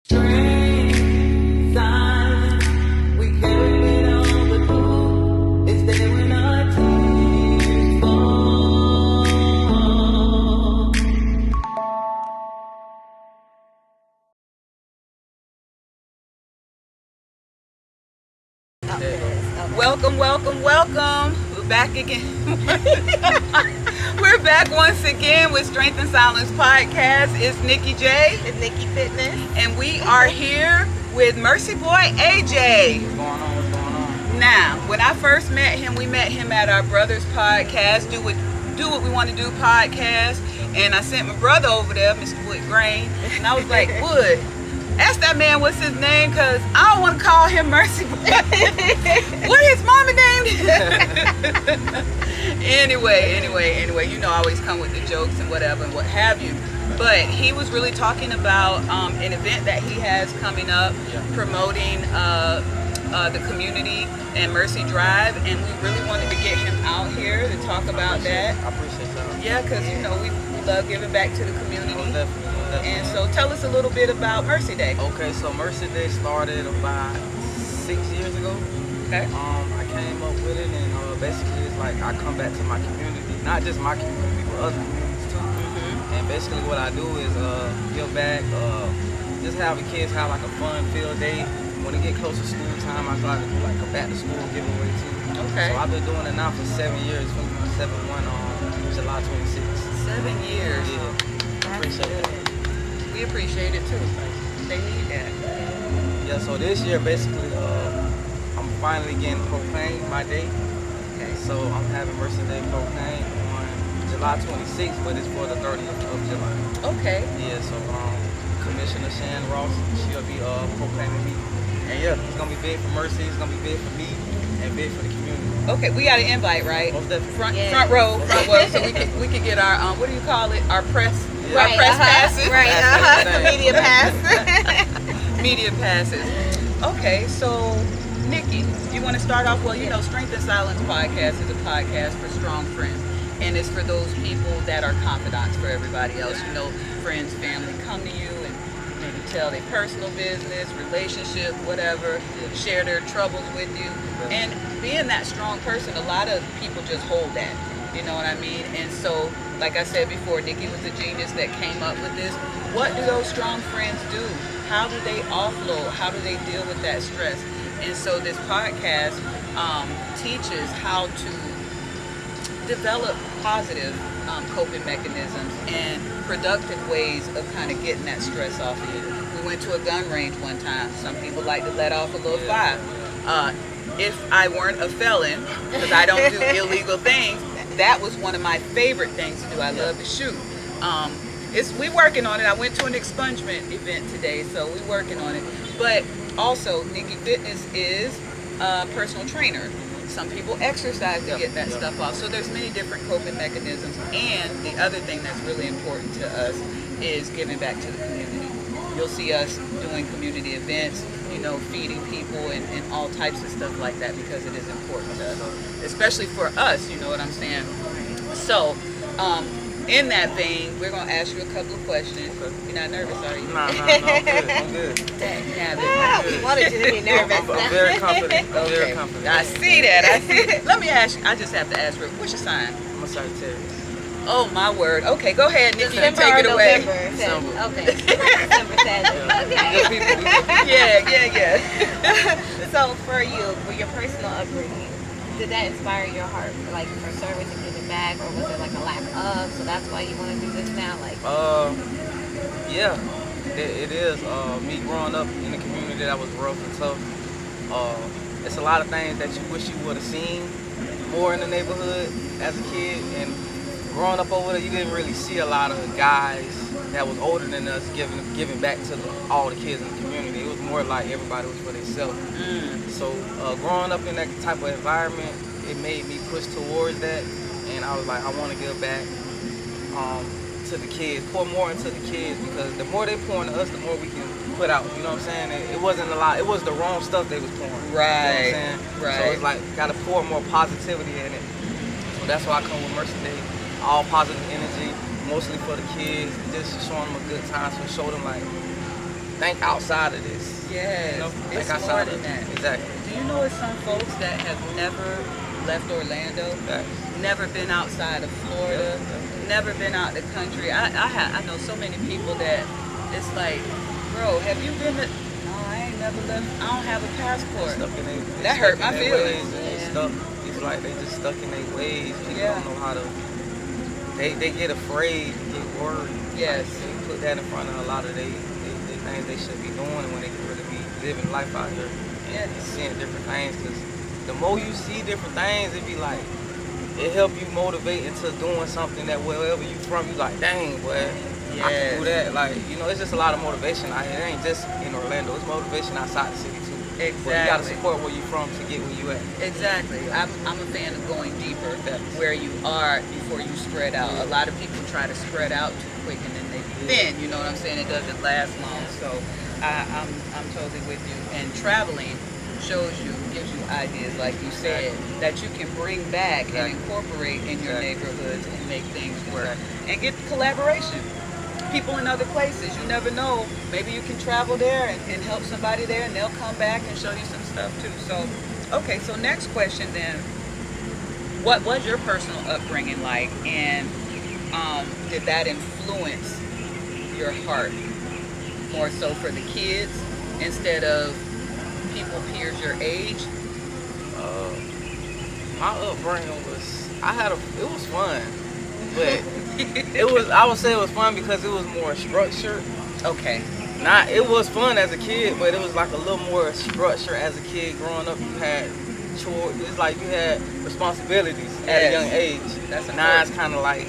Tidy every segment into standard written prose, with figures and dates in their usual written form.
Welcome. We're back again. We're back once again with Strength and Silence Podcast. It's Nikki J. It's Nic-kki Fitness. And we are here with Mercy Boy AJ. What's going on? Now, when I first met him, we met him at our brother's podcast, Do What We Want to Do podcast. And I sent my brother over there, Mr. Wood Grain. And I was like, Wood, ask that man what's his name, because I don't want to call him Mercy Boy. What his mama named? Anyway, you know I always come with the jokes and whatever and what have you. But he was really talking about an event that he has coming up, promoting the community and Mercy Drive, and we really wanted to get him out here to talk about that. I appreciate that. Yeah, because you know we love giving back to the community. Definitely. And so tell us a little bit about Mercy Day. Okay, so Mercy Day started about 6 years ago. Okay. I came up with it, and basically it's like I come back to my community, not just my community, but other communities too. Mm-hmm. And basically what I do is give back, just have the kids have like a fun-filled day. When it get close to school time, I try to do like a back to school giveaway too. Okay. So I've been doing it now for 7 years, from 7-1 on July 26th. 7 years. Yeah. Appreciate it. We appreciate it too. They need that. Yeah, so this year basically I'm finally getting proclaimed my day. Okay. So I'm having Mercy Day proclaimed on July 26th, but it's for the 30th of July. Okay. Yeah, so Commissioner Shan Ross, she'll be proclaiming me. And yeah, it's gonna be big for Mercy, it's gonna be big for me, and big for the community. Okay, we got an invite, right? Most definitely. Front row, so we can get our what do you call it? Our press Right, our press passes. Right, media pass. Media passes. Okay, so Nikki, you want to start off? Well, you know, Strength and Silence Podcast is a podcast for strong friends. And it's for those people that are confidants for everybody else. You know, friends, family come to you and maybe tell their personal business, relationship, whatever, share their troubles with you. And being that strong person, a lot of people just hold that. You know what I mean? And so, like I said before, Nikki was the genius that came up with this. What do those strong friends do? How do they offload? How do they deal with that stress? And so this podcast teaches how to develop positive coping mechanisms and productive ways of kind of getting that stress off of you. We went to a gun range one time. Some people like to let off a little fire. If I weren't a felon, because I don't do illegal things, that was one of my favorite things to do. I love to shoot. We working on it. I went to an expungement event today, so we working on it. But also, Nic-kki Fitness is a personal trainer. Some people exercise to get that stuff off. So there's many different coping mechanisms. And the other thing that's really important to us is giving back to the community. You'll see us doing community events, you know, feeding people and all types of stuff like that, because it is important to us, especially for us, you know what I'm saying? So, in that vein, we're going to ask you a couple of questions. You're not nervous, are you? No, I'm good. We wanted you to be nervous. I'm very confident. Very confident. I see that. Let me ask you, I just have to ask real, what's your sign? I'm a Sagittarius. Oh, my word. Okay, go ahead, Nikki, you December take or it away. November? Okay. December Sagittarius. Okay. Yeah. So for you, for your personal upbringing, did that inspire your heart for, like, for service and giving back, or was it like a lack of? So that's why you want to do this now, like? Yeah, it is. Me growing up in a community that was rough and tough. It's a lot of things that you wish you would have seen more in the neighborhood as a kid, and growing up over there, you didn't really see a lot of guys that was older than us giving back to all the kids in the community. It was more like everybody was for themselves. So growing up in that type of environment, it made me push towards that, and I was like, I want to give back to the kids, pour more into the kids, because the more they pour into us, the more we can put out. You know what I'm saying? It wasn't a lot. It was the wrong stuff they was pouring. Right. You know what I'm saying? Right. So it's like got to pour more positivity in it. So that's why I come with Mercy Day. All positive energy, mostly for the kids, just showing them a good time. So show them like think outside of this. Yes, You know, it's think more outside than of that. exactly. Do you know it's some folks that have never left Orlando, Facts. never been outside of Florida, Yep. never been out the country? I know so many people that it's like, bro, have you been to? No, I ain't never left. I don't have a passport. Stuck in they, That hurt my feelings. ways, and they stuck. It's like they just stuck in their ways. People Yeah. don't know how to. They get afraid, get worried. Yes. Like, they put that in front of a lot of they things they should be doing when they could really be living life out here and Yes. seeing different things. Because the more you see different things, it be like it help you motivate into doing something that wherever you from, you like, dang, boy, I can do that. Like, you know, it's just a lot of motivation out here. It ain't just in Orlando. It's motivation outside the city too. Exactly. But you gotta support where you from to get where you at. Exactly. I'm a fan of going deeper where you are before you spread out. A lot of people try to spread out too quick and then they thin. You know what I'm saying? It doesn't last long. So I'm totally with you. And traveling shows you, gives you ideas, like you said, that you can bring back and incorporate in your neighborhoods and make things work and get collaboration. People in other places, you never know. Maybe you can travel there and help somebody there, and they'll come back and show you some stuff too. So, okay. So next question then: what was your personal upbringing like, and did that influence your heart more so for the kids instead of people peers your age? My upbringing was, it was fun, but I would say it was fun because it was more structured. Okay. It was fun as a kid, but it was like a little more structure as a kid. Growing up, you had chores. It's like you had responsibilities at a young age. That's now it's kind of like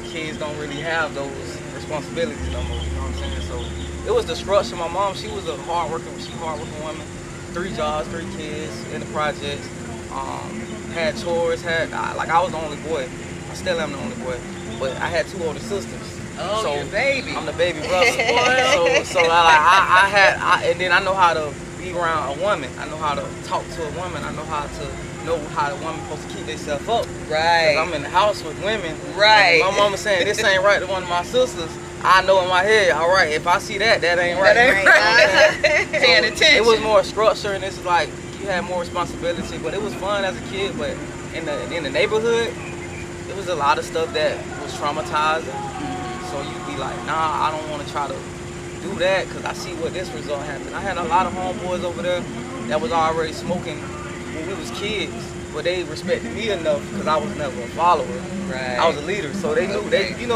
kids don't really have those responsibilities no more. You know what I'm saying? So it was the structure. My mom, she was a hardworking woman. 3 jobs, 3 kids in the projects. Had chores. I was the only boy. I still am the only boy, but I had 2 older sisters. Oh, so your baby. I'm the baby brother. And then I know how to be around a woman. I know how to talk to a woman. I know how the woman supposed to keep themselves up. Right. 'Cause I'm in the house with women. Right. And my mama saying this ain't right to one of my sisters. I know in my head, all right, if I see that ain't right. That ain't right. Paying attention. It was more structure, and it's like you had more responsibility, but it was fun as a kid. But in the neighborhood, it was a lot of stuff that was traumatizing. So you'd be like, nah, I don't want to try to do that because I see what this result happened. I had a lot of homeboys over there that was already smoking when we was kids, but they respected me enough because I was never a follower. Right. I was a leader, so they knew.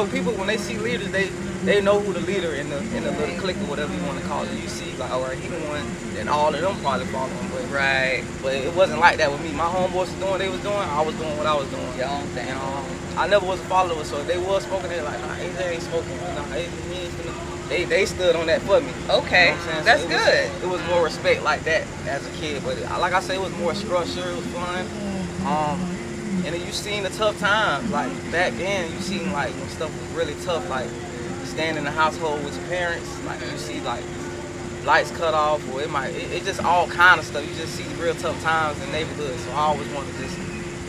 People when they see leaders, they know who the leader in the little clique or whatever you want to call it. You see, like, all right, he the one, then all of them probably following. But it wasn't like that with me. My homeboys was doing what they was doing. I was doing what I was doing. Your own thing. And, I never was a follower, so if they was smoking, they like, nah, AJ ain't smoking. Nah, he ain't finna. They stood on that for me. Okay, You know what I'm saying? that's So good. It was more respect like that as a kid, but like I say, it was more structure. It was fun. And then you seen the tough times. Like back then, you seen like when stuff was really tough, like staying in the household with your parents. Like you see like lights cut off, or it just all kind of stuff. You just see real tough times in the neighborhood. So I always wanted to just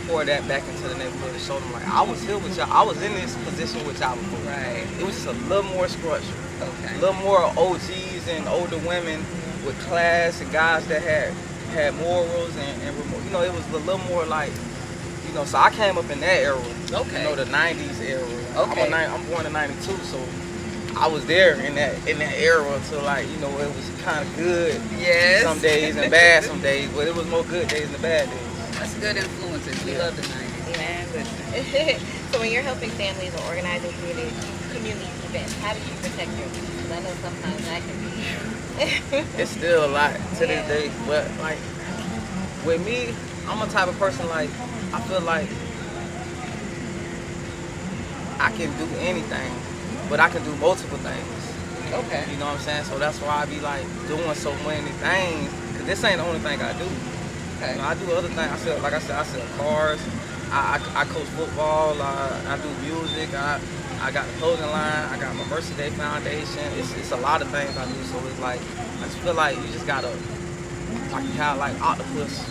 pour that back into the neighborhood and show them like I was here with y'all. I was in this position with y'all before. Right. It was just a little more structure. Okay. A little more OGs and older women with class and guys that had morals and you know, it was a little more like, you know, so I came up in that era. Okay. You know, the 90s era. Okay. I'm born in 92, so I was there in that era until, like, you know, it was kind of good some days and bad some days, but it was more good days than bad days. That's good influences. We love the 90s. Man, listen. So when you're helping families or organizing community events, how do you protect your peace? Because I know sometimes that can be. It's still a lot to this day, but like with me, I'm a type of person, like, I feel like I can do anything, but I can do multiple things. Okay. You know what I'm saying? So that's why I be like doing so many things, because this ain't the only thing I do. Okay. You know, I do other things. I sell cars. I coach football. I do music. I got the clothing line. I got my Mercy Day Foundation. It's a lot of things I do. So it's like, I just feel like you just gotta, like, have like octopus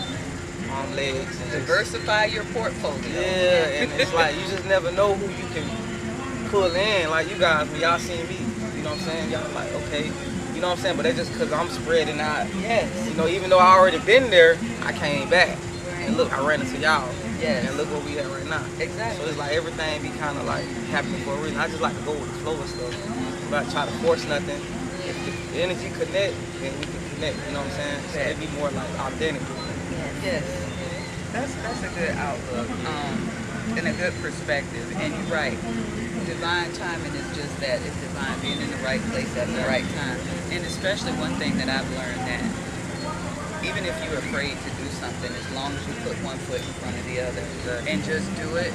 on legs. And Diversify your portfolio. yeah, and it's like you just never know who you can pull in. Like you guys, when y'all see me, you know what I'm saying? Y'all like, okay, you know what I'm saying? But that's just because I'm spreading out. Yes. You know, even though I already been there, I came back. Right. And look, I ran into y'all. Yes. And look where we at right now. Exactly. So it's like everything be kind of like happening for a reason. I just like to go with the flow and stuff. But I try to force nothing. If the energy connect, then we can connect. You know what I'm saying? So it be more like authentic. Yes. That's a good outlook. And a good perspective. And you're right. Divine timing is just that. It's divine, being in the right place at the right time. And especially one thing that I've learned, that even if you're afraid to do something, as long as you put one foot in front of the other and just do it,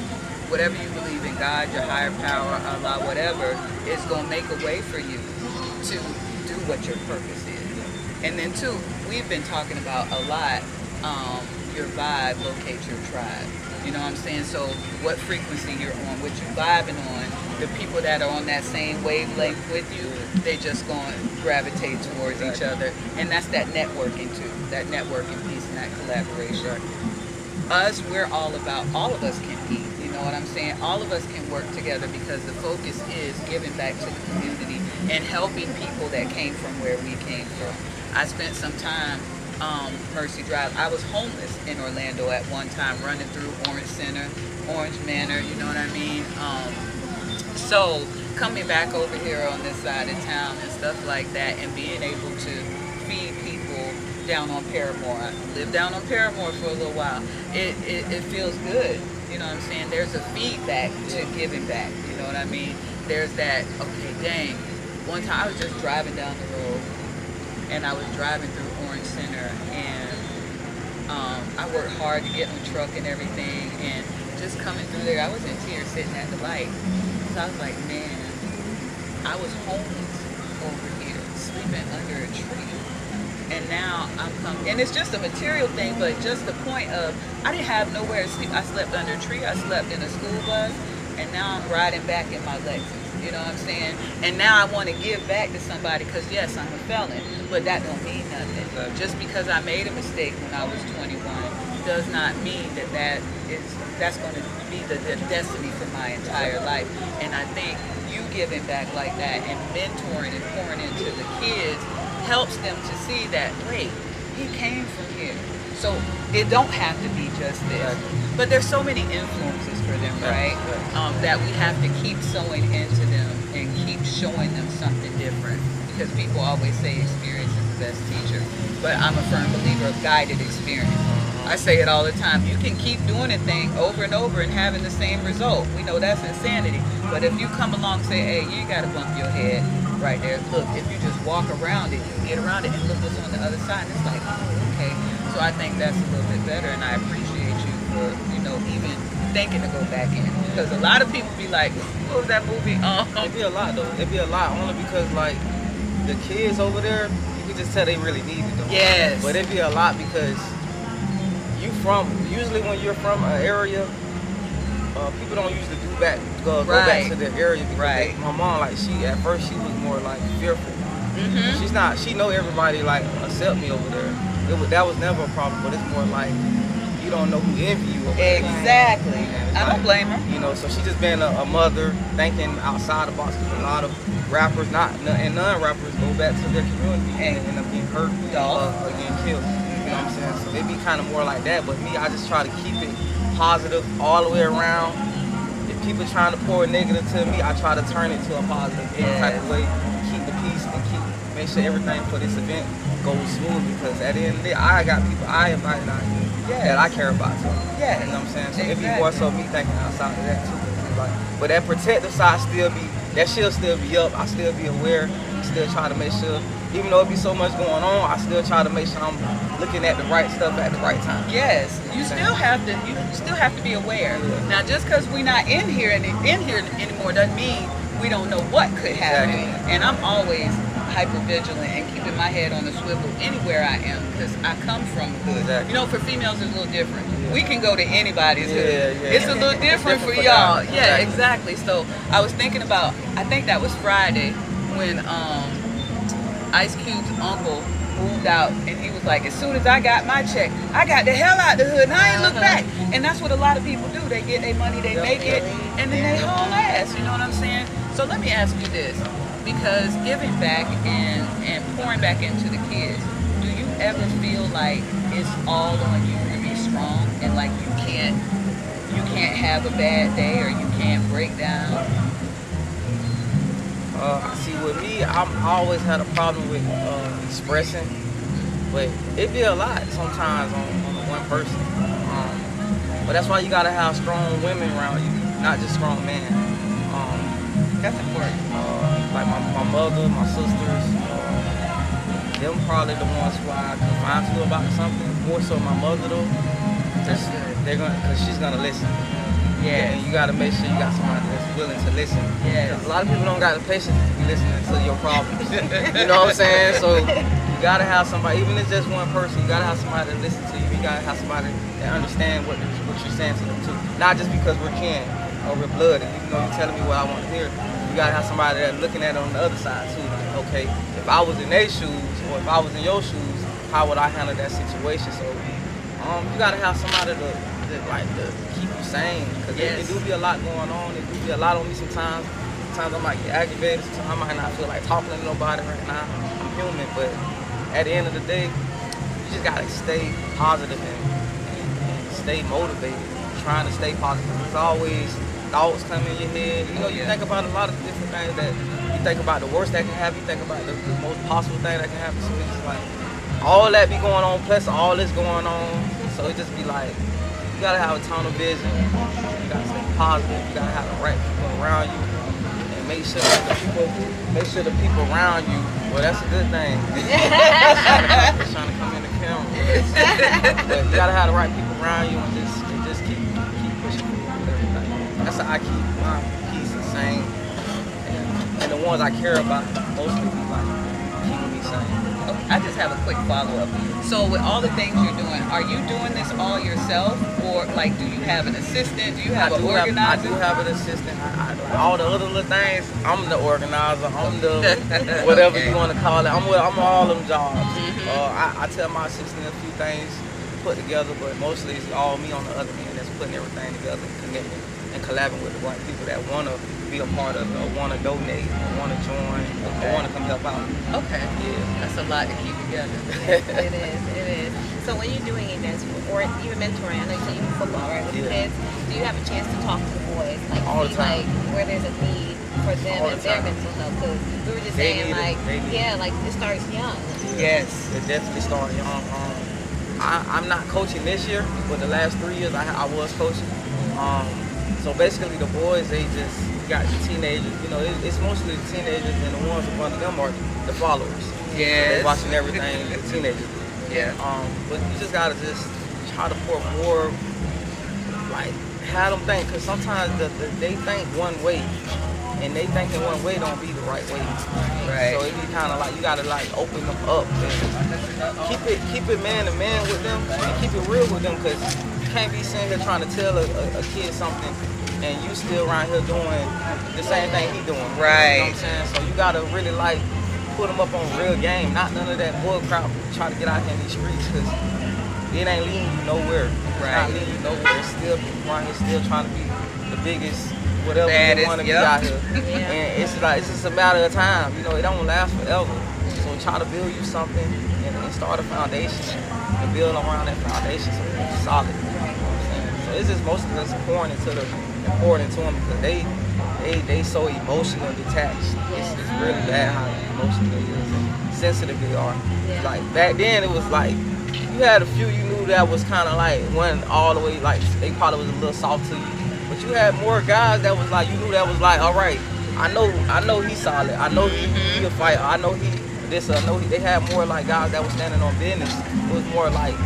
whatever you believe in, God, your higher power, Allah, whatever, is going to make a way for you to do what your purpose is. And then two, we've been talking about a lot, your vibe, locate your tribe. You know what I'm saying? So what frequency you're on, what you're vibing on, the people that are on that same wavelength with you, they just going to gravitate towards each other. And that's that networking too, that networking piece and that collaboration. Us, we're all about, all of us can eat. You know what I'm saying? All of us can work together because the focus is giving back to the community and helping people that came from where we came from. I spent some time Mercy Drive. I was homeless in Orlando at one time, running through Orange Center, Orange Manor, you know what I mean? So coming back over here on this side of town and stuff like that, and being able to feed people down on Paramore. I lived down on Paramore for a little while. It feels good, you know what I'm saying? There's a feedback to giving back, you know what I mean? There's that, okay, dang. One time I was just driving down the road, and I was driving through Orange Center, and I worked hard to get my truck and everything, and just coming through there, I was in tears sitting at the light. So I was like, man, I was homeless over here, sleeping under a tree. And now I'm coming, and it's just a material thing, but just the point of, I didn't have nowhere to sleep. I slept under a tree, I slept in a school bus, and now I'm riding back in my Lexus. You know what I'm saying? And now I want to give back to somebody because, yes, I'm a felon, but that don't mean nothing. Exactly. Just because I made a mistake when I was 21 does not mean that's going to be the destiny for my entire life. And I think you giving back like that and mentoring and pouring into the kids helps them to see that, wait, he came from here. So it don't have to be just this. But there's so many influences for them, right? That we have to keep sowing into them and keep showing them something different. Because people always say experience is the best teacher. But I'm a firm believer of guided experience. I say it all the time. You can keep doing a thing over and over and having the same result. We know that's insanity. But if you come along and say, hey, you ain't got to bump your head right there. Look, if you just walk around it, you can get around it and look what's on the other side. It's like, oh, okay. So I think that's a little bit better, and I appreciate you for, even thinking to go back in. Because a lot of people be like, what was that movie? It be a lot though. It be a lot only because like the kids over there, you can just tell they really need it though. Yes. But it be a lot because usually when you're from an area, people don't usually go back to their area because my mom, like at first she was more like fearful. Mm-hmm. She know everybody like accept me over there. That was never a problem, but it's more like you don't know who envy you over there. Exactly. I don't blame her. So she just being a mother, thinking outside the box. Because a lot of rappers, and non-rappers, go back to their community and end up getting hurt or getting killed. You know what I'm saying? So it be kind of more like that. But me, I just try to keep it positive all the way around. If people trying to pour negative to me, I try to turn it to a positive type of way. Keep the peace and make sure everything for this event goes smooth, because at the end of the day, I got people I invited out here that I care about too. Yeah. You know what I'm saying? So it be more so me thinking outside of that too. But that protective side she'll still be up. I still be aware. Still try to make sure, even though it be so much going on, I still try to make sure I'm looking at the right stuff at the right time. Yes, you still have to be aware. Yeah. Now, just because we're not in here anymore doesn't mean we don't know what could happen. Exactly. And I'm always hyper vigilant and keeping my head on the swivel anywhere I am, because I come from hood. Exactly. For females it's a little different. Yeah. We can go to anybody's hood. Yeah. It's a little different for y'all. Yeah, exactly. So I was thinking about, I think that was Friday when Ice Cube's uncle moved out, and he was like, as soon as I got my check, I got the hell out the hood and I ain't look back. And that's what a lot of people do. They get their money, they make it, and then they haul ass. You know what I'm saying? So let me ask you this. because giving back and pouring back into the kids, do you ever feel like it's all on you to be strong and like you can't have a bad day or you can't break down? See, with me, I always had a problem with expressing, but it be a lot sometimes on one person. But that's why you gotta have strong women around you, not just strong men. That's important. Like my mother, my sisters, them probably the ones who I confide to about something. More so my mother though, That's good. cause she's gonna listen. Yeah. And you gotta make sure you got somebody that's willing to listen. Yes. 'Cause a lot of people don't got the patience to be listening to your problems. You know what I'm saying? So you gotta have somebody, even if it's just one person, you gotta have somebody that listen to you. You gotta have somebody that understand what you're saying to them too. Not just because we're kin or we're blood, and even though you're telling me what I want to hear, you gotta have somebody that's looking at it on the other side too. Like, okay, if I was in their shoes or if I was in your shoes, how would I handle that situation? So you gotta have somebody to keep you sane, because Yes. it do be a lot going on. It do be a lot on me sometimes. Sometimes I might get aggravated. Sometimes I might not feel like talking to nobody right now. I'm human, but at the end of the day, you just gotta stay positive and stay motivated. Trying to stay positive. There's always thoughts come in your head. You know, you think about a lot of different things that you think about the worst that can happen. You think about the most possible thing that can happen. So it's just like all that be going on, plus all this going on. So it just be like, you gotta have a tunnel vision. You gotta stay positive. You gotta have the right people around you, and make sure the people around you. Well, that's a good thing. It's trying to come in the camera, but you gotta have the right people around you, and just keep pushing forward with everything. That's how I keep my peace and sane, and the ones I care about mostly be like keeping me sane. I just have a quick follow-up. So with all the things you're doing, are you doing this all yourself, or like do you have an assistant? Do you have an organizer? I do have an assistant. Like all the other little things, I'm the organizer. I'm the whatever Okay. you want to call it. I'm all them jobs. I tell my assistant a few things to put together, but mostly it's all me on the other end that's putting everything together and connecting and collabing with the right people that want to be a part of it, or want to donate, or want to join, or want to come help out. Okay. Yeah. That's a lot to keep together. Yes, it is. It is. So when you're doing events or even mentoring, I know you say you do football, right? With the Yeah. kids, do you have a chance to talk to the boys, like All the see time. like where there's a need for them All and the their time. mental health? Because we were just They saying need it. like, They need yeah, like it starts young. Yes. It definitely started young. I'm not coaching this year, but the last 3 years I was coaching. So basically the boys, they just got the teenagers. You know, it's mostly the teenagers, and the ones in front of them are the followers. Yes. They're watching everything the teenagers do. Yeah. But you just gotta just try to pour more, like have them think, because sometimes they think one way, and they thinking one way don't be the right way. Right. So it be kind of like you gotta like open them up and keep it man to man with them, and keep it real with them, because you can't be sitting here trying to tell a kid something and you still around here doing the same thing he doing. Right. You know what I'm saying? So you gotta really like put them up on real game, not none of that bull crap try to get out here in these streets, because it ain't leading you nowhere. It's Right. not leading you nowhere. It's still people around here still trying to be the biggest whatever Baddest, they want to be yep. out here. Yeah. And it's just a matter of time. You know, it don't last forever. So try to build you something and start a foundation and build around that foundation so it's solid. You know what I'm saying? So it's just mostly just pouring into them, because they so emotional detached. It's really bad how emotional they is and sensitive they are. Yeah. Like back then it was like you had a few you knew that was kind of like one all the way, like they probably was a little soft to you, but you had more guys that was like you knew that was like, all right, I know he's solid, I know he a fighter, I know he this, I know he. They had more like guys that was standing on business. It was more like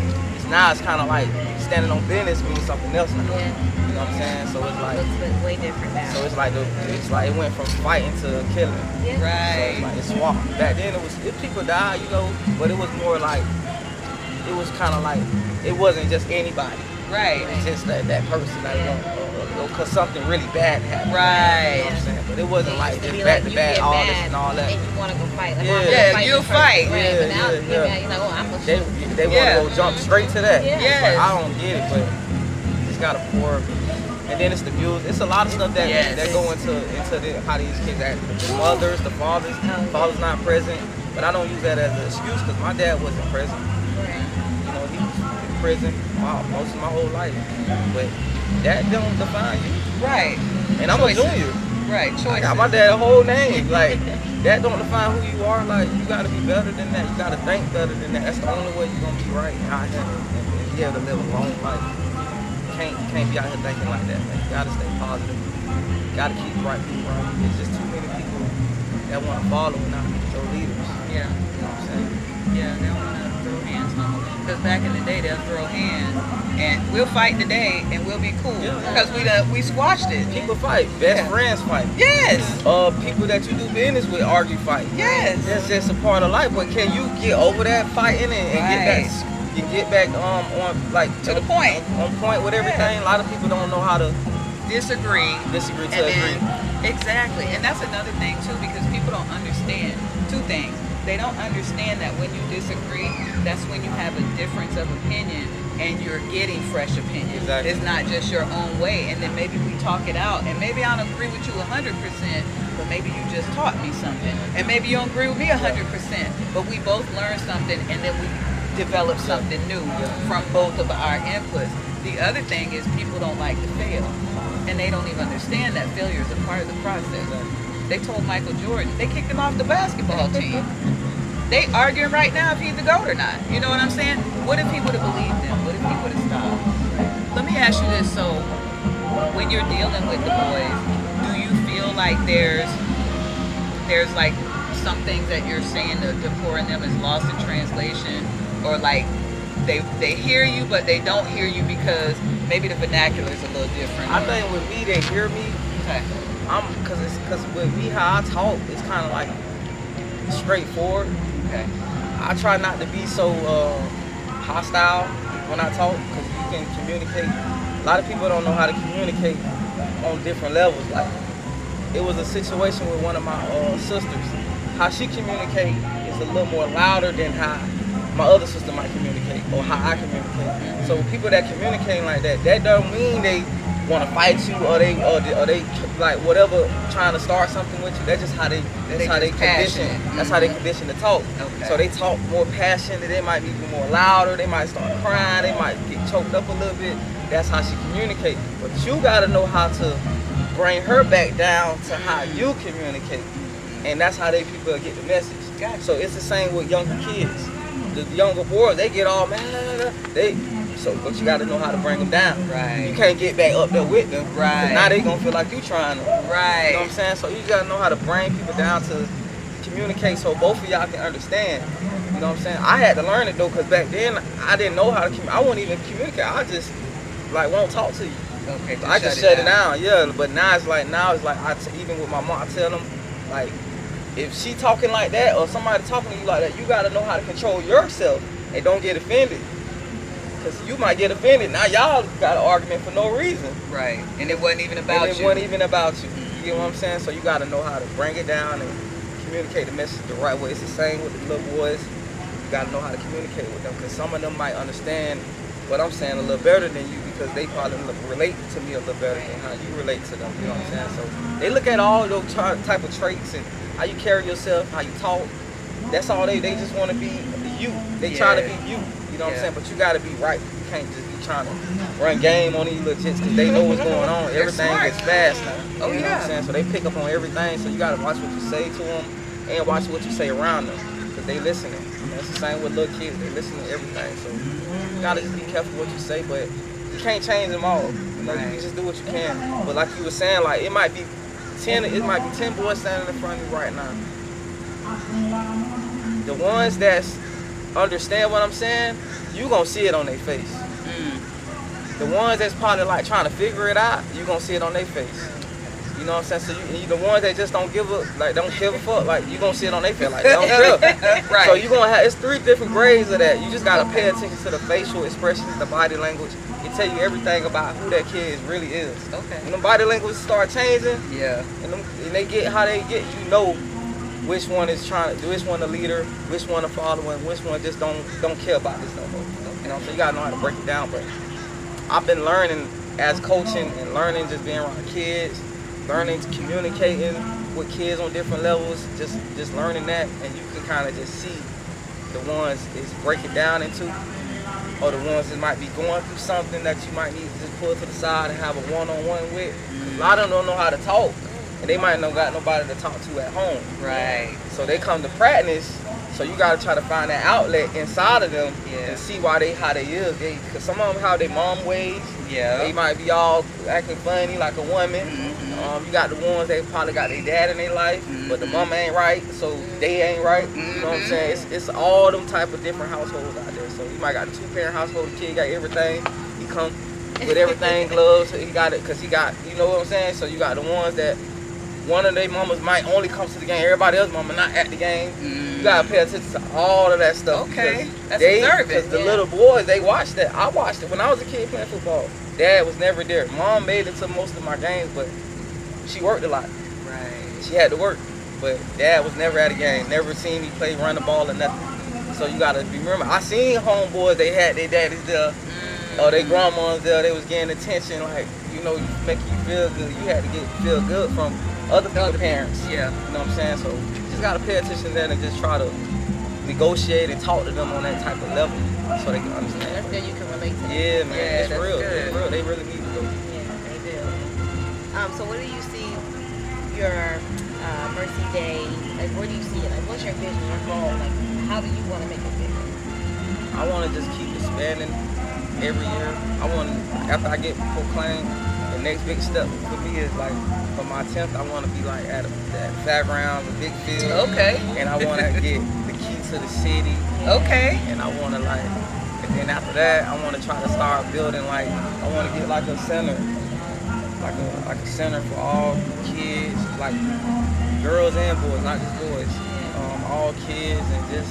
now it's kind of like standing on business means something else now. Yeah. You know what I'm saying? So it's like Looks way different now. so it's like it went from fighting to killing. Yeah. So Right. it's like it's swapped. Back then if people died, you know, but it was more like it was kind of like it wasn't just anybody. Right. It's just that person that because something really bad happened. Right. You know what I'm saying? But it wasn't like Used to just be back like, to you back get all mad this and all that. and you want to go fight. Like, Yeah. I'm gonna Yeah, fight you this person. fight. Right. But now Yeah, you get mad, you're like, oh, I'm gonna shoot. They Yeah. want to go jump straight to that. Yeah. It's like, I don't get it, but you just gotta pour and then it's the views. It's a lot of stuff that Yes. that go into how these kids act. The mothers, the fathers. Father's not present, but I don't use that as an excuse because my dad wasn't present. You know, he was in prison most of my whole life, but that don't define you. Right. And I'm Choices. a junior. Right. I Choices. got my dad's whole name. Like, that don't define who you are. Like, you gotta be better than that. You gotta think better than that. That's the only way you're gonna be right out here and be able to live a long life. You can't be out here thinking like that, man. You gotta stay positive. You gotta keep the right people around you. There's just too many people that wanna follow and not throw leaders. Yeah. You know what I'm saying? Yeah, they don't want to throw hands no more. Because back in the day, they'll throw hands, and we'll fight today, and we'll be cool. Yeah. Because we squashed it. People fight. Best Yeah. friends fight. Yes. People that you do business with argue fight. Yes. That's just a part of life. But can you get over that fighting and Right. get back on like To the point. on point with everything? A lot of people don't know how to Disagree. disagree to And agree. then, exactly. And that's another thing, too, because people don't understand two things. They don't understand that when you disagree, that's when you have a difference of opinion and you're getting fresh opinion. Exactly. It's not just your own way. And then maybe we talk it out. And maybe I don't agree with you 100%, but maybe you just taught me something. And maybe you don't agree with me 100%, but we both learned something and then we develop something new from both of our inputs. The other thing is people don't like to fail. And they don't even understand that failure is a part of the process. They told Michael Jordan, they kicked him off the basketball team. They arguing right now if he's the GOAT or not. You know what I'm saying? What if he would have believed them? What if he would have stopped? Let me ask you this. So when you're dealing with the boys, do you feel like there's like some things that you're saying to pour in them is lost in translation? Or like they hear you but they don't hear you because maybe the vernacular is a little different? I think with me, they hear me. Okay. Cause with me, how I talk, it's kind of like straightforward. Okay. I try not to be so hostile when I talk, cause you can communicate. A lot of people don't know how to communicate on different levels. Like, it was a situation with one of my sisters. How she communicate is a little more louder than how my other sister might communicate or how I communicate. So people that communicate like that don't mean they want to fight you or they like whatever trying to start something with you. That's just how they condition. passionate. That's how they condition to talk. Okay. So they talk more passionate. They might be more louder. They might start crying. They might get choked up a little bit. That's how she communicates. But you gotta know how to bring her back down to how you communicate, and that's how they people get the message. Gotcha. So it's the same with younger kids. The younger boys, they get all mad. But you got to know how to bring them down. Right. You can't get back up there with them. 'Cause Right. now they gonna feel like you trying to. Right. You know what I'm saying? So you gotta know how to bring people down to communicate, so both of y'all can understand. You know what I'm saying? I had to learn it though, cause back then I didn't know how to communicate. I wouldn't even communicate. I just won't talk to you. Okay. I just shut it down. Yeah. But now it's like even with my mom, I tell them like, if she talking like that or somebody talking to you like that, you gotta know how to control yourself and don't get offended. Cause you might get offended. Now y'all got an argument for no reason. Right. And it wasn't even about And it you. wasn't even about you. You get what I'm saying? So you gotta know how to bring it down and communicate the message the right way. It's the same with the little boys. You gotta know how to communicate with them, because some of them might understand what I'm saying a little better than you, because they probably relate to me a little better than how you relate to them. You know what I'm saying? So they look at all those type of traits and how you carry yourself, how you talk. That's all they just want to be you. They try to be you. You know what I'm saying? But you got to be right. You can't just be trying to run game on these little chicks, because they know what's going on. Everything smart. gets fast now. Oh, You know what yeah. I'm saying? So they pick up on everything. So you got to watch what you say to them and watch what you say around them, because they listening. And that's the same with little kids. They listen to everything. So you got to just be careful what you say, but you can't change them all. You know, you can just do what you can. But like you were saying, like it might be 10 boys standing in front of you right now. The ones that understand what I'm saying, you gonna see it on their face. The ones that's probably like trying to figure it out, you gonna see it on their face. You know what I'm saying? So you the ones that just don't give a fuck, like you gonna see it on their face, like they don't care. Right. So you gonna have, it's 3 different grades of that. You just gotta pay attention to the facial expressions, the body language. It tell you everything about who that kid really is. Okay. When the body language start changing, Yeah. and they get how they get, you know which one is which one the leader, which one the follower, and which one just don't care about this no more. You know what I'm saying? You gotta know how to break it down. But I've been learning as coaching and learning, just being around kids, learning communicating with kids on different levels, just learning that, and you can kind of just see the ones is breaking down into, or the ones that might be going through something that you might need to just pull to the side and have a one-on-one with. 'Cause a lot of them don't know how to talk, and they might not got nobody to talk to at home. Right. So they come to practice. So you gotta try to find that outlet inside of them and see how they is. Cause some of them have their mom ways. Yeah. They might be all acting funny like a woman. Mm-hmm. You got the ones that probably got their dad in their life, but the mama ain't right, so they ain't right. You know what I'm saying? It's all them type of different households out there. So you might got a 2-parent household. The kid got everything. He come with everything, gloves. So he got it, cause he got, you know what I'm saying? So you got the ones that one of their mamas might only come to the game. Everybody else mama not at the game. You gotta pay attention to all of that stuff. Okay, that's observant. observant. Because the little boys, they watch that. I watched it when I was a kid playing football. Dad was never there. Mom made it to most of my games, but she worked a lot. Right. She had to work, but Dad was never at a game. Never seen me play, run the ball or nothing. So you gotta remember. I seen homeboys. They had their daddies there, or their grandmas there. They was getting attention, like making you feel good. You had to feel good from other people's parents. Yeah. You know what I'm saying? So you just gotta pay attention to that and just try to negotiate and talk to them on that type of level so they can understand. That's good. You can relate to. Yeah, man. Yeah, It's that's real. good. It's real. They really need to go. Yeah, they do. So what do you see your Mercy Day? Like, where do you see it? Like, what's your vision, your goal? Like, how do you want to make it bigger? I want to just keep expanding every year. I want to, after I get proclaimed, the next big step for me is like, for my 10th, I want to be like at fairgrounds, a big field. Okay. And I want to get the key to the city. Okay. And I want to and then after that, I want to try to start building I want to get like a center, like a center for all kids, like girls and boys, not just boys, all kids, and just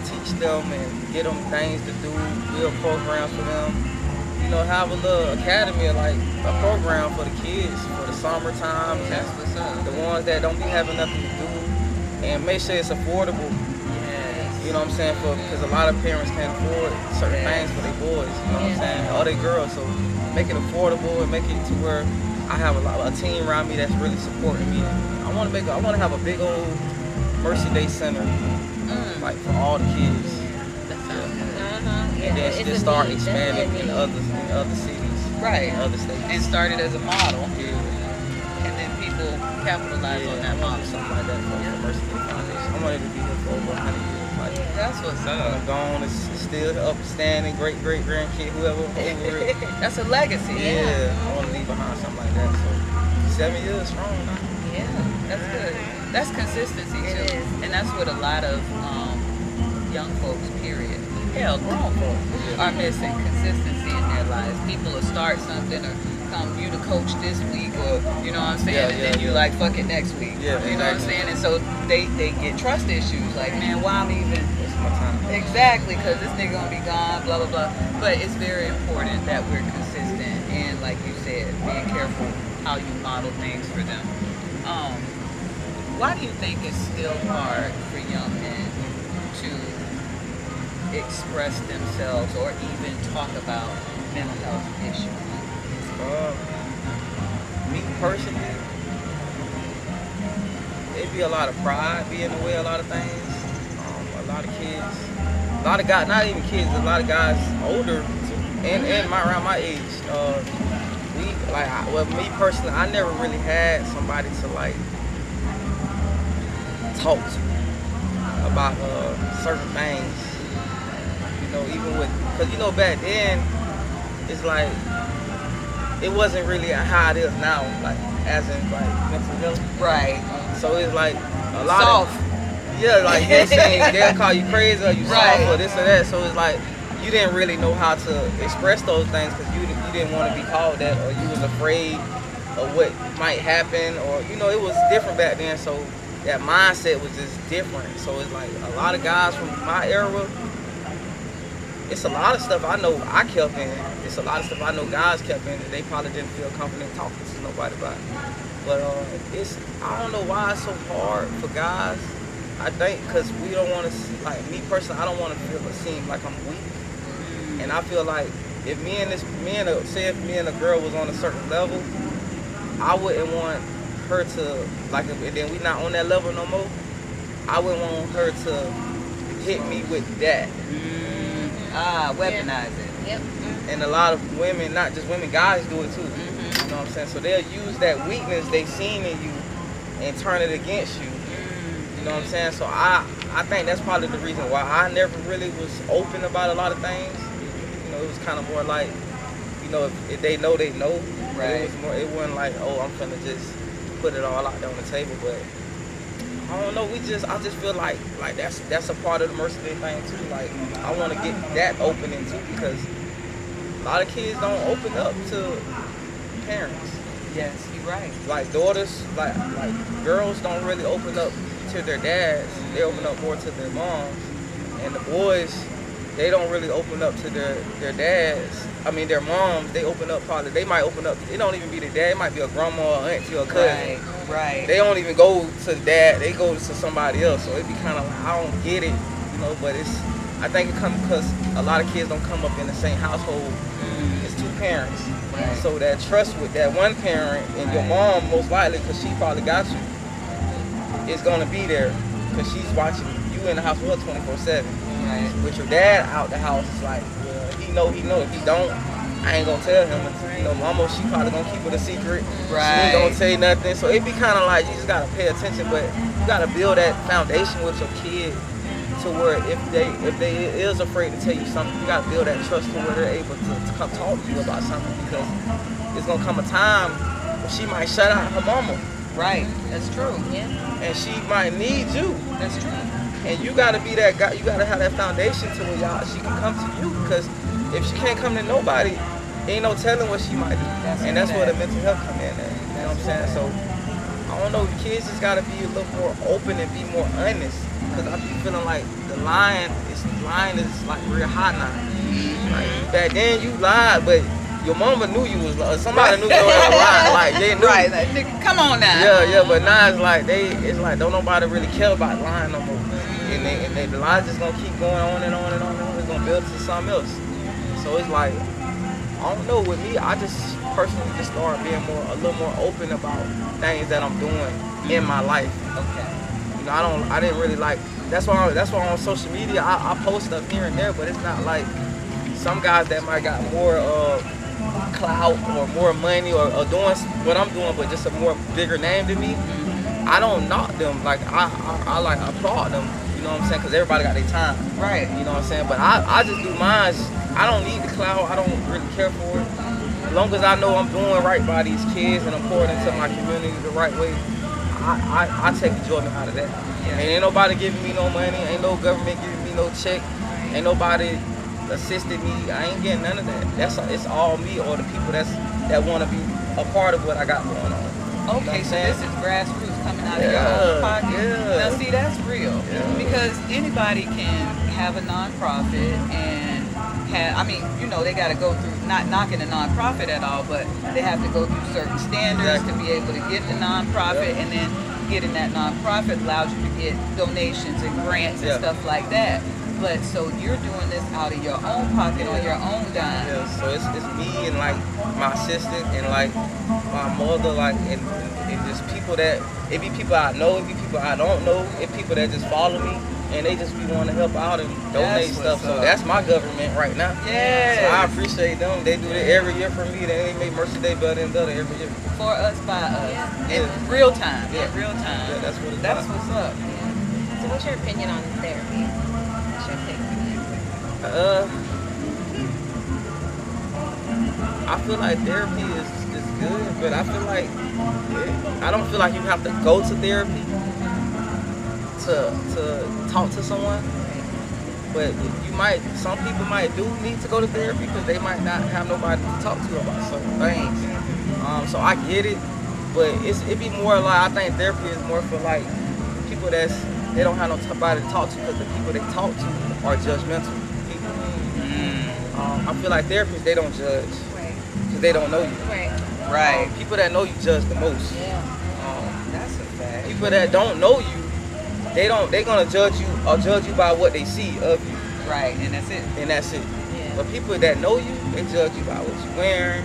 teach them and get them things to do, build programs for them. Have a little academy, like a program for the kids for the summertime. That's what's up. The ones that don't be having nothing to do, and make sure it's affordable. Yes. You know what I'm saying? Because a lot of parents can't afford certain things for their boys. You know what I'm saying? Or their girls. So make it affordable and make it to where I have a team around me that's really supporting me. And I want to have a big old Mercy Day Center, like for all the kids. And then just start expanding in other cities, Right. in other states. And started as a model, Yeah. and then people capitalize on that model. Something like that for the Mercy Day Foundation. I wanted to be here for over 100 years. Like, That's what's when up. I'm gone, it's still upstanding, great grandkid, whoever over it. That's a legacy. Yeah, I want to leave behind something like that. So 7 years strong now. Yeah, that's good. That's consistency It too, is. and that's what a lot of young folks, period, hell, grown folks, are missing. Consistency in their lives. People will start something or come you to coach this week, or you know what I'm saying, and then you like fuck it next week. Yeah, you know what I'm exactly. saying, and so they get trust issues. Like, man, why I'm even It's my time. exactly because this nigga gonna be gone, blah blah blah. But it's very important that we're consistent and, like you said, being careful how you model things for them. Why do you think it's still hard for young men to express themselves or even talk about mental health issues? Me personally, it'd be a lot of pride be in the way of a lot of things. A lot of kids, a lot of guys, not even kids, a lot of guys older and around my age. Me personally, I never really had somebody to talk to about certain things. Even with, because back then, it's like, it wasn't really how it is now, like, as in, like, mental health. Right. So it's like a lot Soft. like they're saying they'll call you crazy or you Right. soft or this or that. So it's like you didn't really know how to express those things because you didn't want to be called that, or you was afraid of what might happen, or it was different back then. So that mindset was just different. So it's like a lot of guys from my era. It's a lot of stuff I know I kept in. It's a lot of stuff I know guys kept in that they probably didn't feel confident talking to nobody about. But I don't know why it's so hard for guys. I think because we don't want to, like me personally, I don't want to feel or seem like I'm weak. And I feel like if say if me and a girl was on a certain level, I wouldn't want her to like, and then we not on that level no more. I wouldn't want her to hit me with that. Weaponize it. Yep. And a lot of women, not just women, guys do it too. You know what I'm saying? So they'll use that weakness they seen in you and turn it against you. You know what I'm saying? So I think that's probably the reason why I never really was open about a lot of things. You know, it was kind of more like, you know, if they know, they know. Right. It wasn't like, oh, I'm finna just put it all out there on the table. But I don't know. I just feel like that's a part of the Mercy Day thing too. Like, I want to get that opening too, because a lot of kids don't open up to parents. Yes, you're right. Like daughters, like girls don't really open up to their dads. They open up more to their moms. And the boys, they don't really open up to their dads. I mean, their moms, they open up probably. They might open up. It don't even be their dad. It might be a grandma, or auntie, or cousin. Right. They don't even go to dad. They go to somebody else. So it be kind of like, I don't get it, you know. But I think it comes because a lot of kids don't come up in the same household. It's two parents. Right. So that trust with that one parent and your mom, most likely, because she probably got you, is going to be there because she's watching you in the house with her 24/7. Right. With your dad out the house, it's like, well, he know. If he don't, I ain't going to tell him. You know, mama, she probably going to keep it a secret. Right. She ain't going to say nothing. So it be kind of like, you just got to pay attention, but you got to build that foundation with your kid to where if they is afraid to tell you something, you got to build that trust to where they're able to come talk to you about something, because it's going to come a time when she might shut out her mama. Right. That's true. Yeah. And she might need you. That's true. And you got to be that guy. You got to have that foundation to where she can come to you, because if she can't come to nobody, ain't no telling what she might do. That's where the mental health come in at. You know what I'm saying? So I don't know, kids just got to be a little more open and be more honest, because I be feeling like the line is like real hot now. Like back then you lied, but your mama knew you was lying. Somebody knew you was lying. Like they knew. Right. Like, come on now. Yeah. But now it's like don't nobody really care about lying no more. And the lies just gonna keep going on and on and on and on. It's gonna build to something else. So it's like, I don't know. With me, I just personally just started being a little more open about things that I'm doing in my life. Okay. You know, I didn't really like. That's why on social media I post stuff here and there, but it's not like some guys that might got more clout or more money or doing what I'm doing, but just a more bigger name than me. I don't knock them. Like I like applaud them. You know what I'm saying? Because everybody got their time. Right. You know what I'm saying? But I just do mine. I don't need the clout. I don't really care for it. As long as I know I'm doing right by these kids and I'm pouring into my community the right way, I take enjoyment out of that. Yeah. And ain't nobody giving me no money. Ain't no government giving me no check. Ain't nobody assisted me. I ain't getting none of that. It's all me or the people that want to be a part of what I got going on. Okay, so this is grassroots coming out of your Yeah, own pocket. yeah. Now, see, that's real. Yeah. Because anybody can have a nonprofit and they got to go through, not knocking a nonprofit at all, but they have to go through certain standards to be able to get the nonprofit, and then getting that nonprofit allows you to get donations and grants and stuff like that. But so you're doing this out of your own pocket on your own dime. Yeah, so it's me and like my assistant and like my mother, like and just people that it be people I know, it be people I don't know, it people that just follow me and they just be wanting to help out and donate stuff. So that's my government right now. Yeah. So I appreciate them. They do it every year for me. They make Mercy Day better than better every year. For us, by us. Yeah. In real time. Yeah. In real time. Yeah, that's what it's That's about. what's up. Yeah. So what's your opinion on therapy? What's your take on I feel like therapy is good, but I feel like I don't feel like you have to go to therapy to talk to someone. But some people might do need to go to therapy because they might not have nobody to talk to about certain things. So I get it, but it be more like, I think therapy is more for like people they don't have nobody to talk to because the people they talk to are judgmental people. I feel like therapists, they don't judge because they don't know you. Right. People that know you judge the most. That's a fact. People that don't know you, they're gonna judge you by what they see of you. Right, and that's it. And that's it. Yeah. But people that know you, they judge you by what you're wearing,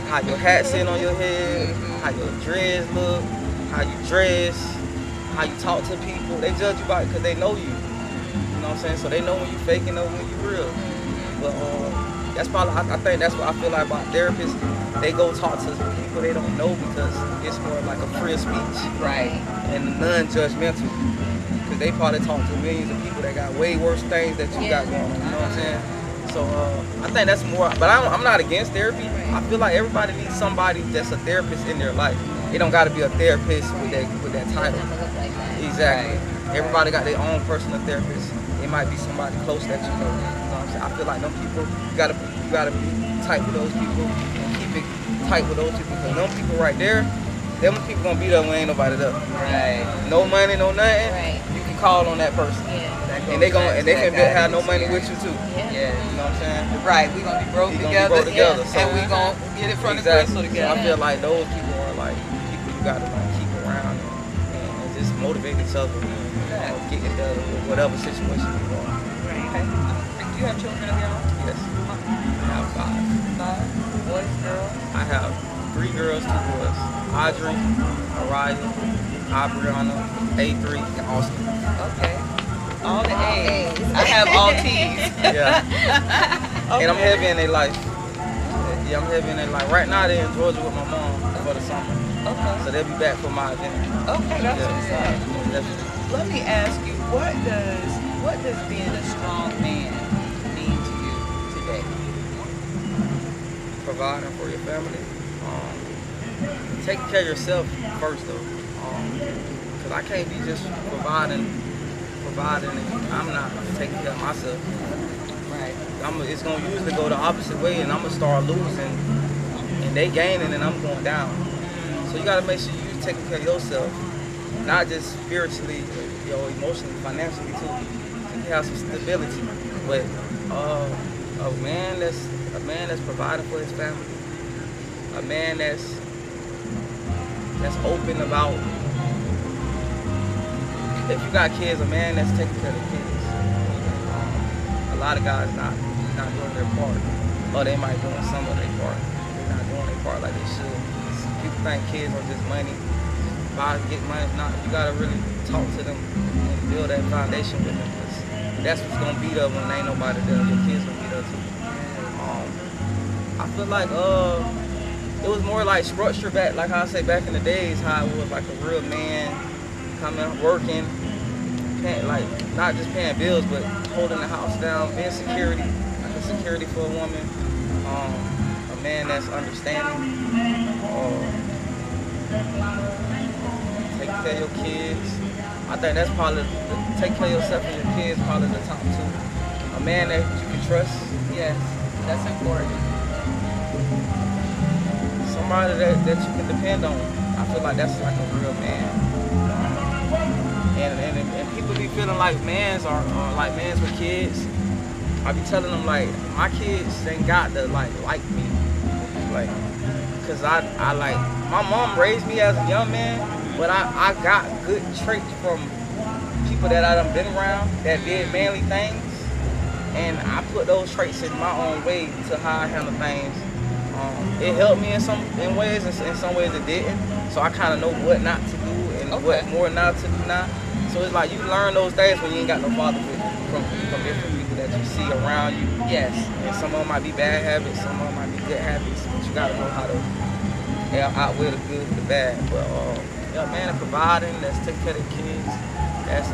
how your hat sit on your head, how your dreads look, how you dress, how you talk to people. They judge you by it because they know you. You know what I'm saying? So they know when you faking or when you real. But that's probably, I think that's what I feel like about therapists. They go talk to people they don't know because it's more like a free speech. Right. And non-judgmental. Because they probably talk to millions of people that got way worse things that you got going on. You know what I'm saying? So I think that's more, but I'm not against therapy. I feel like everybody needs somebody that's a therapist in their life. It don't got to be a therapist with that title. Exactly. Everybody got their own personal therapist. It might be somebody close that you know. You know what I'm saying? I feel like them people, you gotta be tight with those people and keep it tight with those people. Because them people right there, them people gonna be there when ain't nobody there. Right. No money, no nothing. Right. You can call on that person. Yeah. And they can have no money with you too. Yeah. You know what I'm saying? Right. We gonna be broke together. So, and we gonna get in front of exactly. Crystal together. So I feel like those people are like people you gotta like keep around and just motivate each other. Get it done with whatever situation you are. Okay. Do you have children of your own? Yes. I have 5. 5 boys, girls. I have 3 girls, 2 boys. Audrey, Mariah, Abriana, A3, and Austin. Okay. All the A's. I have all T's. Yeah. Okay. And I'm heavy in their life. Yeah, I'm heavy in their life. Right now they're in Georgia with my mom for the summer. Okay. So they'll be back for my event. Okay, that's what's up. Definitely. Let me ask you, what does being a strong man mean to you today? Providing for your family. Taking care of yourself first though. Cause I can't be just providing and I'm not taking care of myself. Right. It's gonna usually go the opposite way and I'm gonna start losing and they gaining and I'm going down. So you gotta make sure you're taking care of yourself. Not just spiritually, emotionally, financially too. You have some stability. But a man that's providing for his family, a man that's open about, if you got kids, a man that's taking care of the kids. A lot of guys not doing their part, or they might doing some of their part. They're not doing their part like they should. People think kids are just money. Get money. Not, you gotta really talk to them and build that foundation with them. That's what's gonna be there when ain't nobody there. Your kids gonna be there too. I feel like it was more like structure back, like I say back in the days, how it was like a real man coming, working, paying, like not just paying bills, but holding the house down, being security, like a security for a woman, a man that's understanding. Taking care of your kids. I think that's probably take care of yourself and your kids probably the top 2. A man that you can trust. Yes, that's important. Somebody that you can depend on. I feel like that's like a real man. And people be feeling like mans are like mans with kids. I be telling them like my kids ain't got to like me. Like, cause I like my mom raised me as a young man. But I got good traits from people that I done been around that did manly things, and I put those traits in my own way to how I handle things. It helped me in ways, and in some ways it didn't. So I kind of know what not to do and what more not to do now. So it's like you learn those things when you ain't got no father from different people that you see around you. Yes. And some of them might be bad habits, some of them might be good habits, but you gotta know how to outweigh the good with the bad. But yeah, man, providing, that's taking care of the kids, that's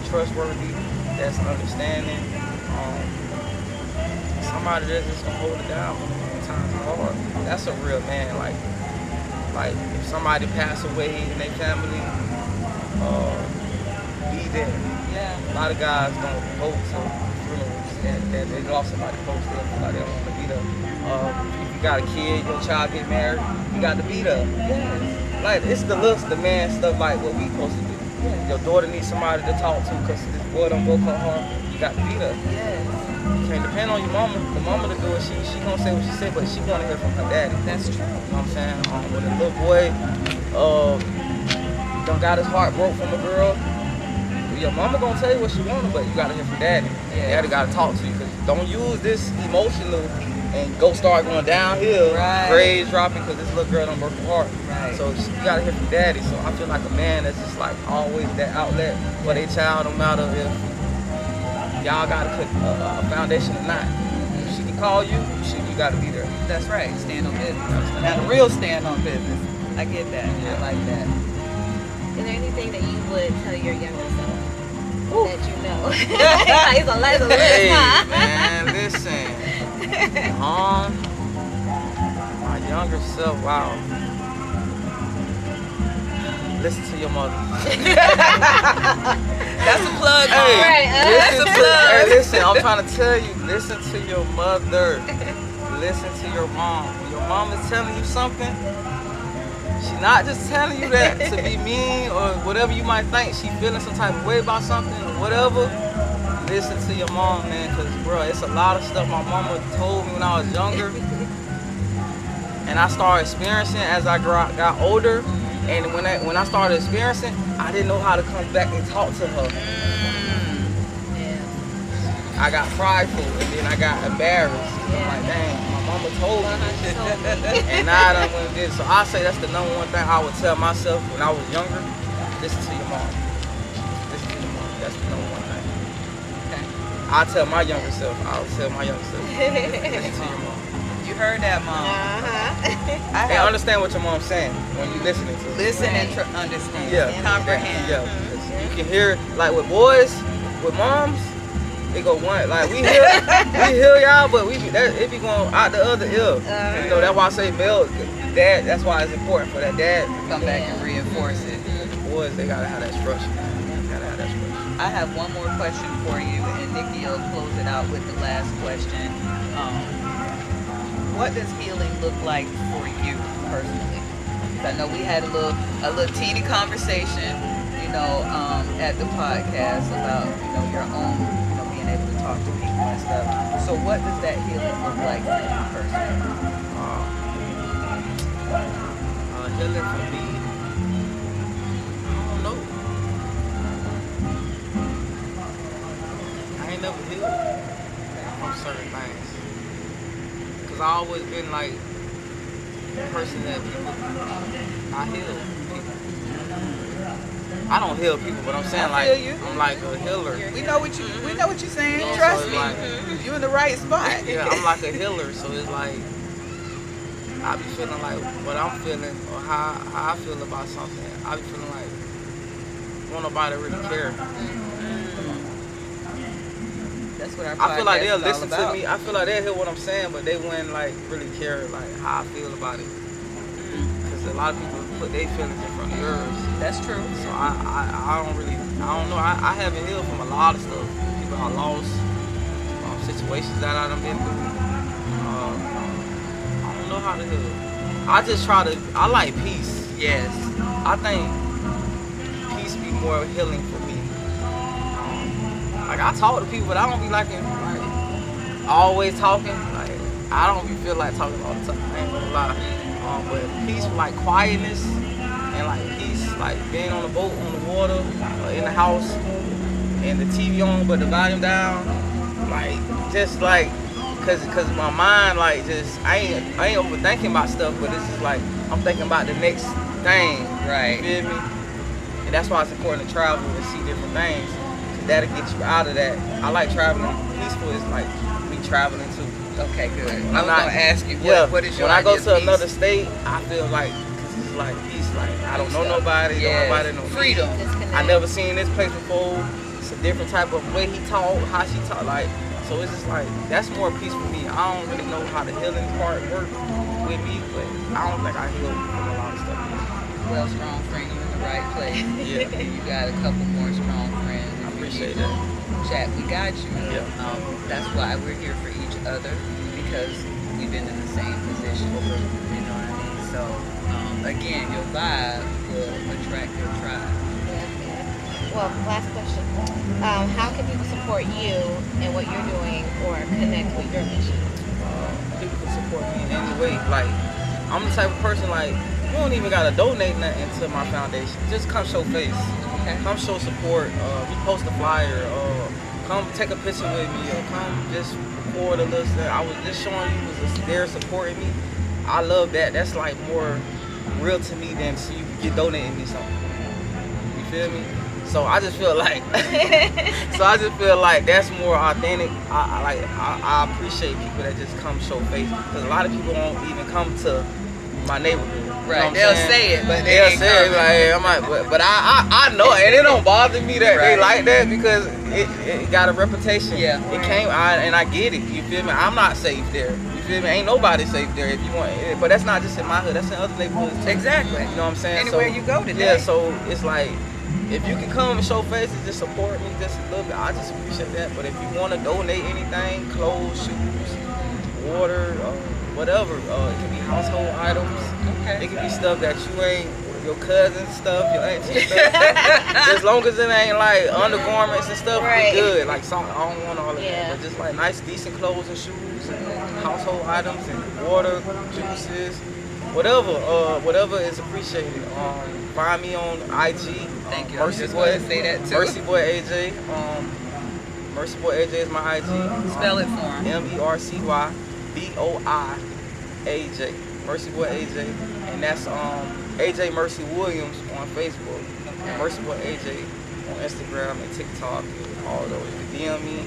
trustworthy, that's understanding. Somebody that's just gonna hold it down when times are hard. That's a real man. Like if somebody passed away in their family, be there. Yeah. A lot of guys don't go to funerals that they lost somebody close to them, like they don't want to be there. If you got a kid, your child get married, you got to be there. Yes. Like, it's the looks, the man stuff like what we supposed to do. Yes. Your daughter needs somebody to talk to because this boy don't go come home. You got to be there. Yes. You can't depend on your mama. The mama to do it. She gonna say what she said, but she gonna hear from her daddy. That's true. You know what I'm saying? When the little boy done got his heart broke from a girl, your mama gonna tell you what she wanted, but you gotta hear from daddy. Yeah. Daddy gotta talk to you, cause don't use this emotional and go start going downhill, Right. grades dropping, cause this little girl don't work hard. Right. So you gotta hear from daddy. So I feel like a man that's just like always that outlet for their child, no matter if y'all gotta put a foundation or not. If she can call you, you gotta be there. That's right. Stand on business. Now the real stand on business. I get that. I like that. Is there anything that you would tell your younger self that you know? It's a list, Hey, huh? man, listen. My younger self, wow. Listen to your mother. That's a plug, Mom. Hey, Right, That's a plug. Hey, listen, I'm trying to tell you, listen to your mother. Listen to your mom. When your mom is telling you something, she's not just telling you that to be mean or whatever you might think. She feeling some type of way about something or whatever. Listen to your mom, man, because, bro, it's a lot of stuff my mama told me when I was younger. And I started experiencing as I got older. And when I started experiencing, I didn't know how to come back and talk to her. I got prideful, and then I got embarrassed. I'm like, dang, my mama told me. And now I done went and did it. So I say that's the number one thing I would tell myself when I was younger. Listen to your mom. Listen to your mom. That's the number one thing. Okay. I tell my younger self. I'll tell my younger self. Listen to your mom. You heard that, Mom. I And have understand what your mom's saying when you listening to it. listen and understand. Yeah. Comprehend. Yeah. You can hear, like with boys, with moms, they go one, like we hear y'all, but it be going out the other ear. You know, that's why I say male, dad, that's why it's important for that dad. Come back and reinforce it. Boys, they gotta have that structure. I have one more question for you, and Nic-kki will close it out with the last question. What does healing look like for you personally? 'Cause I know we had a little teeny conversation, at the podcast about your own, being able to talk to people and stuff. So what does that healing look like for you personally? Healing for me, I don't know. I ain't never healed from certain things. Cause I always been like the person that people, I heal people. I don't heal people, but I'm saying I feel you. I'm like a healer. We know what you're saying. So Trust it's me. like- You're in the right spot. Yeah, I'm like a healer, so it's like I be feeling like what I'm feeling or how I feel about something. I be feeling like won't nobody really care. That's what our I feel like podcast they'll is all listen to about. me. I feel like they'll hear what I'm saying, but they wouldn't like really care like how I feel about it. Because a lot of people put their feelings in front of yours. That's true. So I don't really, I don't know. I haven't healed from a lot of stuff. People I lost, situations that I done been through. I don't know how to heal. I just I like peace. Yes. I think peace be more healing for me. Like I talk to people, but I don't be liking like always talking. Like I don't be feel like talking all the time. I ain't gonna lie. But peace, like quietness, and like peace, like being on the boat, on the water, in the house, and the TV on, but the volume down. Like just like, cause my mind like just I ain't overthinking about stuff, but it's just like I'm thinking about the next thing. Right. You feel me? And that's why it's important to travel and see different things. Cause that'll get you out of that. I like traveling. Peaceful is like me traveling too. Okay, good. I'm I was not- gonna ask you what is your when I go idea to of peace? another state, I feel like it's like peace. Like I don't know nobody, Yes. nobody know me. Freedom. I never seen this place before. It's a different type of way he talk, how she talk. Like so, it's just like that's more peace for me. I don't really know how the healing part work with me, but I don't think I heal from a lot of stuff. Well, strong friend, you're in the right place. Yeah. You got a couple more strong friends. I appreciate that. Chat, we got you. Yeah. That's why we're here for each other, because we've been in the same position. You know what I mean? So, again, your vibe will attract your tribe. Well, last question. How can people support you and what you're doing or connect with your mission? People can support me in any way. Like I'm the type of person like you don't even gotta donate nothing to my foundation. Just come show face. Okay. Come show support. Repost a flyer. Come take a picture with me. Or come just record a little stuff. I was just showing you was there supporting me. I love that. That's like more real to me than see you donating me something. You feel me? So I just feel like, that's more authentic. I appreciate people that just come show face, because a lot of people won't even come to my neighborhood. Right, You know they'll saying? say it, but they they'll ain't say it. coming. Like, hey, I'm like, but I know it, and it don't bother me that they Right. like that, because it got a reputation. Yeah. It came, and I get it. You feel me? I'm not safe there. You feel me? Ain't nobody safe there. If you want, but that's not just in my hood. That's in other neighborhoods too. Exactly. You know what I'm saying? Anywhere So, you go today. Yeah. So it's like, if you can come and show face and just support me just a little bit, I just appreciate that. But if you want to donate anything, clothes, shoes, water, whatever, it can be household items. Okay. It can be stuff that you ain't, your cousin's stuff, your auntie stuff. As long as it ain't like undergarments and stuff, Right. we good. Like, I don't want all of Yeah. that. But just like nice, decent clothes and shoes and household items and water, juices, whatever is appreciated. Find me on IG. Thank you. Mercy I just Boy. wanted to say that too. Mercy Boy AJ. Mercy Boy AJ is my IG. Spell it for him. MERCYBOIAJ. Mercy Boy AJ, and that's AJ Mercy Williams on Facebook. Mercy Boy AJ on Instagram and TikTok, all those. You can DM me,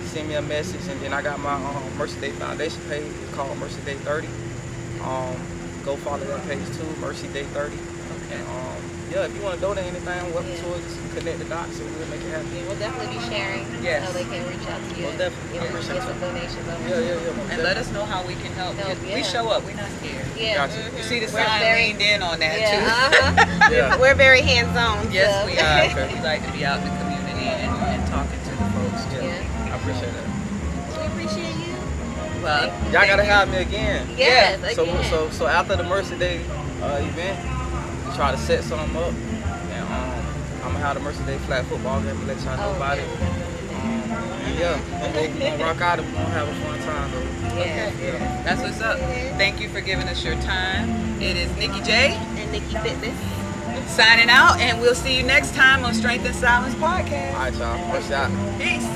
send me a message, and then I got my Mercy Day Foundation page. It's called Mercy Day 30. Go follow that page too, Mercy Day 30. And yeah, if you want to donate anything, welcome to it. Just connect the dots and we'll make it happen. Yeah, we'll definitely be sharing Yes. so they can reach out to you. Well, definitely. Get I appreciate some you. donations over. Yeah. And let us know how we can help. We Yeah. show up. We're not scared. Yeah. Gotcha. You see the We're sign very- leaned in on that Yeah, too. Yeah. We're very hands-on. Yes, so. we are. Okay. We like to be out in the community and talking to the folks too. Yeah. I appreciate that. We appreciate you. Well, Y'all gotta have me again. Yes, So again. so after the Mercy Day event, we try to set something up, and I'm gonna have the Mercy Day flag football game and let y'all know about it. Yeah, we're gonna rock out and we're gonna have a fun time though. Yeah. Yeah. that's what's up. Thank you for giving us your time. It is Nic-kki J And Nic-kki Fitness. signing out, and we'll see you next time on Strength and Silence Podcast. All right, y'all. Mercy out. Peace.